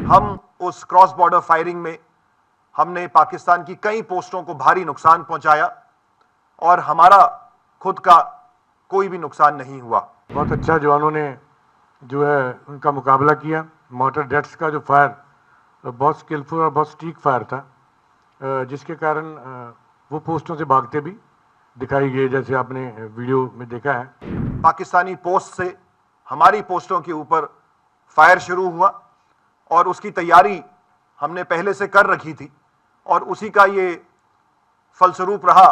हम उस cross border firing में हमने पाकिस्तान की कई पोस्टों को भारी नुकसान पहुंचाया और हमारा खुद का कोई भी नुकसान नहीं हुआ। बहुत अच्छा जवानों ने जो है उनका मुकाबला किया। मॉर्टर डेट्स का जो फायर बहुत स्किलफुल और बहुत स्टीक फायर था, जिसके कारण वो पोस्टों से भागते भी दिखाई गए, जैसे आपने वीडियो में देखा है। पाकिस्तानी पोस्ट से हमारी पोस्टों के ऊपर फायर शुरू हुआ और उसकी तैयारी हमने पहले से कर रखी थी और उसी का ये फलस्वरूप रहा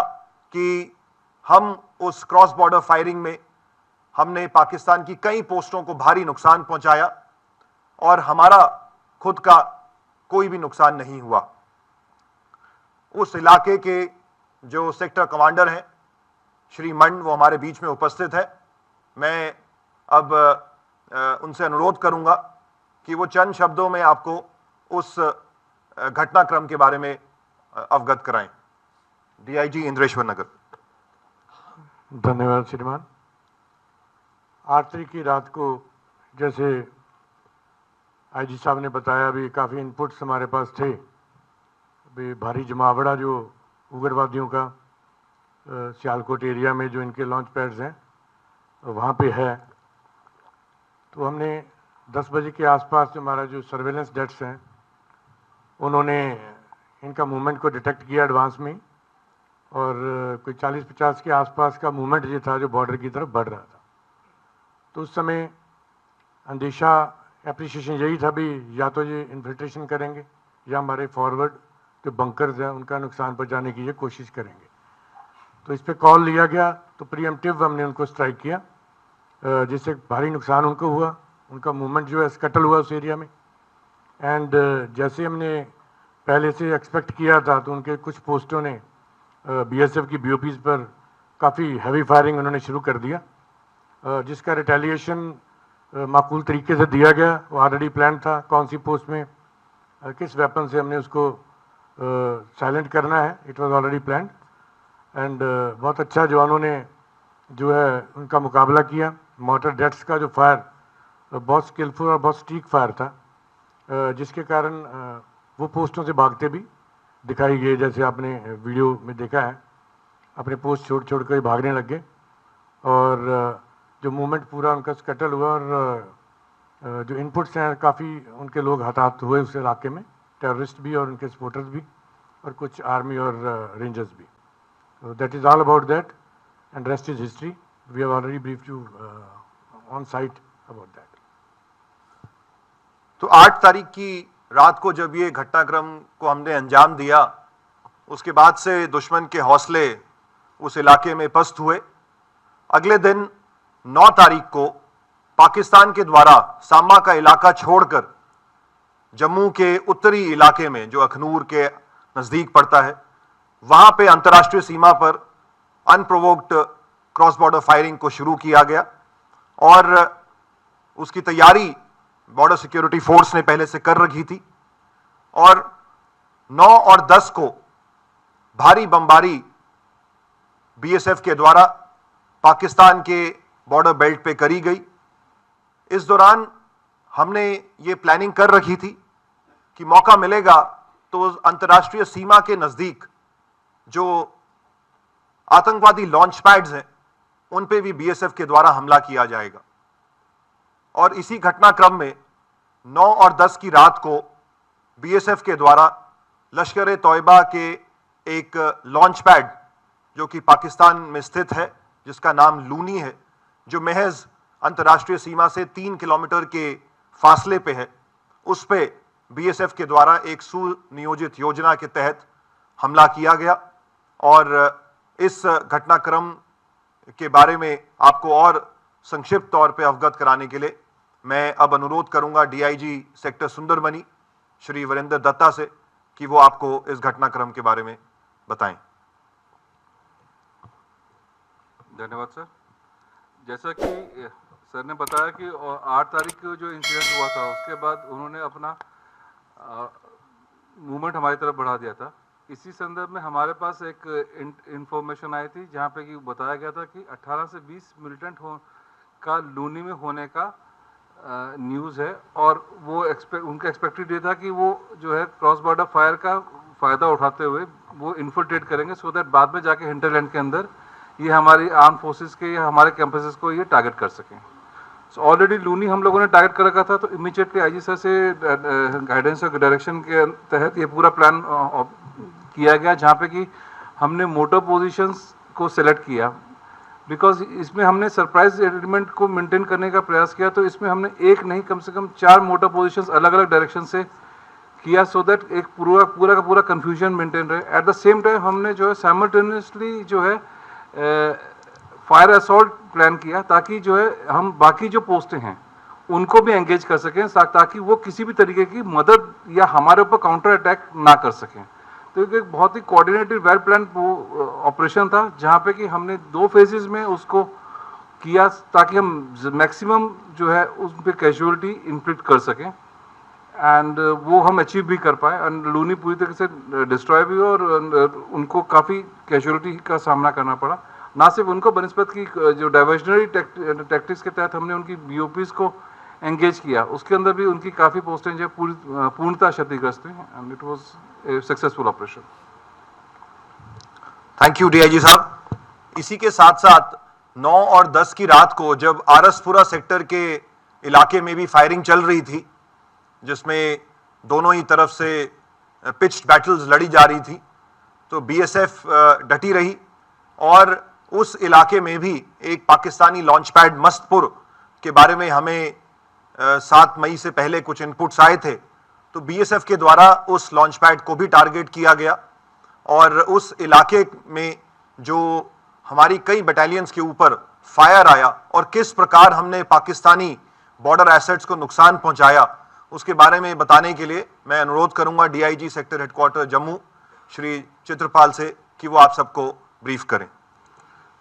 कि हम उस क्रॉस बॉर्डर फायरिंग में हमने पाकिस्तान की कई पोस्टों को भारी नुकसान पहुंचाया और हमारा खुद का कोई भी नुकसान नहीं हुआ। उस इलाके के जो सेक्टर कमांडर हैं श्री मंड, वो हमारे बीच में उपस्थित है। मैं अब उनसे अनुरोध करूंगा कि वो चंद शब्दों में आपको उस घटनाक्रम के बारे में अवगत कराएं। डीआईजी इंद्रेश्वर नगर। धन्यवाद श्रीमान। 8 तारीख की रात को जैसे आईजी साहब ने बताया, अभी काफ़ी इनपुट्स हमारे पास थे। अभी भारी जमावड़ा जो उग्रवादियों का सियालकोट एरिया में जो इनके लॉन्च पैड्स हैं वहाँ पे है, तो हमने 10 बजे के आसपास जो हमारा जो सर्वेलेंस डेट्स हैं उन्होंने इनका मूवमेंट को डिटेक्ट किया एडवांस में, और कोई 40-50 के आसपास का मूवमेंट ये था जो बॉर्डर की तरफ बढ़ रहा था। तो उस समय अंदेशा एप्रिसिएशन यही था भी या तो ये इन्फिल्ट्रेशन करेंगे या हमारे फॉरवर्ड जो बंकर्स हैं उनका नुकसान पहुंचाने की ये कोशिश करेंगे। तो इस पर कॉल लिया गया, तो प्रीएम्प्टिव हमने उनको स्ट्राइक किया, जिससे भारी नुकसान उनको हुआ। उनका मूवमेंट जो है स्कटल हुआ उस एरिया में। एंड जैसे हमने पहले से एक्सपेक्ट किया था, तो उनके कुछ पोस्टों ने बीएसएफ की बीओपीज पर काफ़ी हैवी फायरिंग उन्होंने शुरू कर दिया, जिसका रिटेलिएशन माकूल तरीके से दिया गया। वो ऑलरेडी प्लान था कौन सी पोस्ट में किस वेपन से हमने उसको साइलेंट करना है। It was already plan. And बहुत अच्छा जवानों ने जो है उनका मुकाबला किया। मॉर्टर डेट्स का जो फायर बहुत स्किलफुल और बहुत स्टीक फायर था, जिसके कारण वो पोस्टों से भागते भी दिखाई गए, जैसे आपने वीडियो में देखा है। अपने पोस्ट छोड़ कर भागने लग गए और जो मूवमेंट पूरा उनका स्कटल हुआ, और जो इनपुट्स हैं काफ़ी उनके लोग हताहत हुए उस इलाके में, टेररिस्ट भी और उनके सपोर्टर्स भी, और कुछ आर्मी और रेंजर्स भी। So that is all about that, and rest is history. We have already briefed you on site about that. तो 8 तारीख की रात को जब ये घटनाक्रम को हमने अंजाम दिया, उसके बाद से दुश्मन के हौसले उस इलाके में पस्त हुए। अगले दिन 9 तारीख को पाकिस्तान के द्वारा सामा का इलाका छोड़कर जम्मू के उत्तरी इलाके में जो अखनूर के नज़दीक पड़ता है, वहां पे अंतर्राष्ट्रीय सीमा पर अनप्रोवोक्ड क्रॉस बॉर्डर फायरिंग को शुरू किया गया और उसकी तैयारी बॉर्डर सिक्योरिटी फोर्स ने पहले से कर रखी थी। और 9 और 10 को भारी बमबारी बीएसएफ के द्वारा पाकिस्तान के बॉर्डर बेल्ट पे करी गई। इस दौरान हमने ये प्लानिंग कर रखी थी कि मौका मिलेगा तो अंतर्राष्ट्रीय सीमा के नजदीक जो आतंकवादी लॉन्च पैड्स हैं उन पे भी बीएसएफ के द्वारा हमला किया जाएगा। और इसी घटनाक्रम में 9 और 10 की रात को बीएसएफ के द्वारा लश्कर तौयबा के एक लॉन्च पैड जो कि पाकिस्तान में स्थित है, जिसका नाम लूनी है, जो महज अंतर्राष्ट्रीय सीमा से 3 किलोमीटर के फासले पे है, उस पे बीएसएफ के द्वारा एक सुनियोजित योजना के तहत हमला किया गया। और इस घटनाक्रम के बारे में आपको और संक्षिप्त तौर पे अवगत कराने के लिए मैं अब अनुरोध करूंगा डीआईजी सेक्टर सुंदरमनी श्री वीरेंद्र दत्ता से कि वो आपको इस घटनाक्रम के बारे में बताएं। धन्यवाद सर। जैसा कि सर ने बताया कि 8 तारीख को जो इंसिडेंट हुआ था उसके बाद उन्होंने अपना मूवमेंट हमारी तरफ बढ़ा दिया था। इसी संदर्भ में हमारे पास एक इंफॉर्मेशन आई थी जहाँ पे कि बताया गया था कि 18 से 20 मिलिटेंट का लूनी में होने का न्यूज़ है, और वो उनका एक्सपेक्टेड ये था कि वो जो है क्रॉस बॉर्डर फायर का फ़ायदा उठाते हुए वो इन्फिल्ट्रेट करेंगे, सो दैट बाद में जाके हिंटरलैंड के अंदर ये हमारी आर्म फोर्सेस के या हमारे कैंपसेस को ये टारगेट कर सकें। सो ऑलरेडी लूनी हम लोगों ने टारगेट कर रखा था, तो इमीडिएटली आईजी सर से गाइडेंस और डायरेक्शन के तहत ये पूरा प्लान किया गया, जहाँ पे कि हमने मोटर पोजीशंस को सेलेक्ट किया, बिकॉज इसमें हमने सरप्राइज एलिमेंट को मेंटेन करने का प्रयास किया। तो इसमें हमने एक नहीं कम से कम 4 मोटर पोजीशंस अलग अलग डायरेक्शन से किया, सो दैट एक पूरा का पूरा कन्फ्यूजन मेंटेन रहे। एट द सेम टाइम हमने जो है साइमल्टेनियसली जो है फायर असॉल्ट प्लान किया, ताकि जो है हम बाकी जो पोस्टें हैं उनको भी एंगेज कर सकें, ताकि वो किसी भी तरीके की मदद या हमारे ऊपर काउंटर अटैक ना कर सकें। तो एक बहुत ही कोऑर्डिनेटेड वेल प्लान ऑपरेशन था, जहाँ पे कि हमने 2 फेजेस में उसको किया, ताकि हम मैक्सिमम जो है उस पर कैजुअलिटी इन्फ्लिक्ट कर सकें, एंड वो हम अचीव भी कर पाए। एंड लूनी पूरी तरीके से डिस्ट्रॉय भी हुआ, और उनको काफ़ी कैजुअलिटी का सामना करना पड़ा। ना सिर्फ उनको, बनस्पत की जो डाइवर्जनरी टैक्टिक्स के तहत हमने उनकी BOPs को एंगेज किया, उसके अंदर भी उनकी काफ़ी पोस्टें जो पूर्णतः क्षतिग्रस्त हुई, and it was a successful operation. Thank you DIG साहब। इसी के साथ साथ 9 और 10 की रात को जब आरसपुरा सेक्टर के इलाके में भी फायरिंग चल रही थी, जिसमें दोनों ही तरफ से पिच्ड बैटल्स लड़ी जा रही थी, तो BSF डटी रही, और उस इलाके में भी एक पाकिस्तानी लॉन्च पैड मस्तपुर के बारे में हमें 7 मई से पहले कुछ इनपुट्स आए थे। तो BSF के द्वारा उस लॉन्च पैड को भी टारगेट किया गया, और उस इलाके में जो हमारी कई बटालियंस के ऊपर फायर आया और किस प्रकार हमने पाकिस्तानी बॉर्डर एसेट्स को नुकसान पहुंचाया, उसके बारे में बताने के लिए मैं अनुरोध करूंगा DIG sector headquarters Jammu Shri Chitrapal से कि वो आप सबको ब्रीफ करें।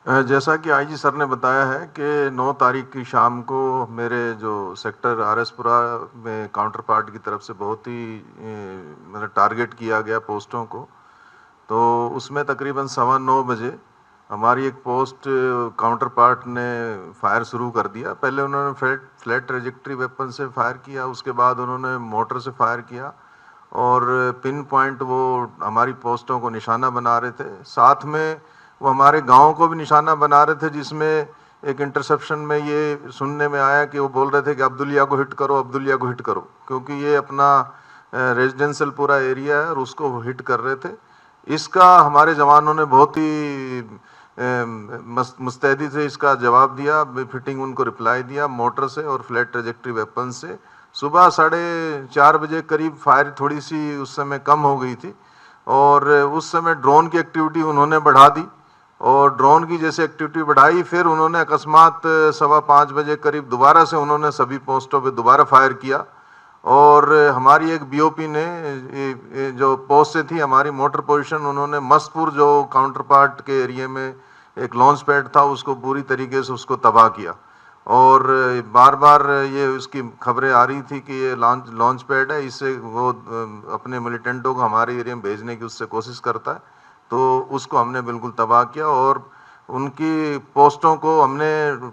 जैसा कि IG सर ने बताया है कि 9 तारीख की शाम को मेरे जो सेक्टर आरएसपुरा में काउंटर पार्ट की तरफ से बहुत ही मतलब टारगेट किया गया पोस्टों को। तो उसमें तकरीबन 9:15 बजे हमारी एक पोस्ट काउंटर पार्ट ने फायर शुरू कर दिया। पहले उन्होंने फ्लैट ट्रेजेक्ट्री वेपन से फायर किया, उसके बाद उन्होंने मोटर से फायर किया, और पिन पॉइंट वो हमारी पोस्टों को निशाना बना रहे थे। साथ में वो हमारे गाँव को भी निशाना बना रहे थे, जिसमें एक इंटरसेप्शन में ये सुनने में आया कि वो बोल रहे थे कि अब्दुलिया को हिट करो, अब्दुलिया को हिट करो, क्योंकि ये अपना रेजिडेंशियल पूरा एरिया है और उसको हिट कर रहे थे। इसका हमारे जवानों ने बहुत ही मुस्तैदी से इसका जवाब दिया, फिटिंग उनको रिप्लाई दिया मोटर से और फ्लैट ट्रेजेक्ट्री वेपन से। सुबह 4:30 बजे करीब फायर थोड़ी सी उस समय कम हो गई थी, और उस समय ड्रोन की एक्टिविटी उन्होंने बढ़ा दी, और ड्रोन की जैसे एक्टिविटी बढ़ाई, फिर उन्होंने अकस्मात 5:15 बजे करीब दोबारा से उन्होंने सभी पोस्टों पे दोबारा फायर किया, और हमारी एक BOP ने जो पोस्ट से थी हमारी मोटर पोजीशन, उन्होंने मस्तपुर जो काउंटर पार्ट के एरिया में एक लॉन्च पैड था उसको पूरी तरीके से उसको तबाह किया। और बार बार ये उसकी खबरें आ रही थी कि ये लॉन्च पैड है, इससे वो अपने मिलिटेंटों को हमारे एरिया में भेजने की उससे कोशिश करता है। तो उसको हमने बिल्कुल तबाह किया, और उनकी पोस्टों को हमने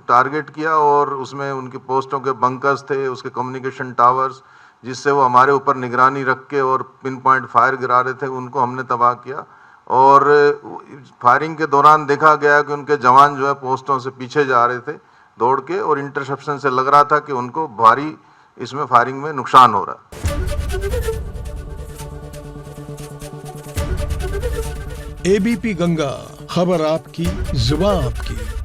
टारगेट किया, और उसमें उनकी पोस्टों के बंकर्स थे, उसके कम्युनिकेशन टावर्स, जिससे वो हमारे ऊपर निगरानी रख के और पिन पॉइंट फायर गिरा रहे थे, उनको हमने तबाह किया। और फायरिंग के दौरान देखा गया कि उनके जवान जो है पोस्टों से पीछे जा रहे थे दौड़ के, और इंटरसेप्शन से लग रहा था कि उनको भारी इसमें फायरिंग में नुकसान हो रहा है। ABP गंगा, खबर आपकी, जुबान आपकी।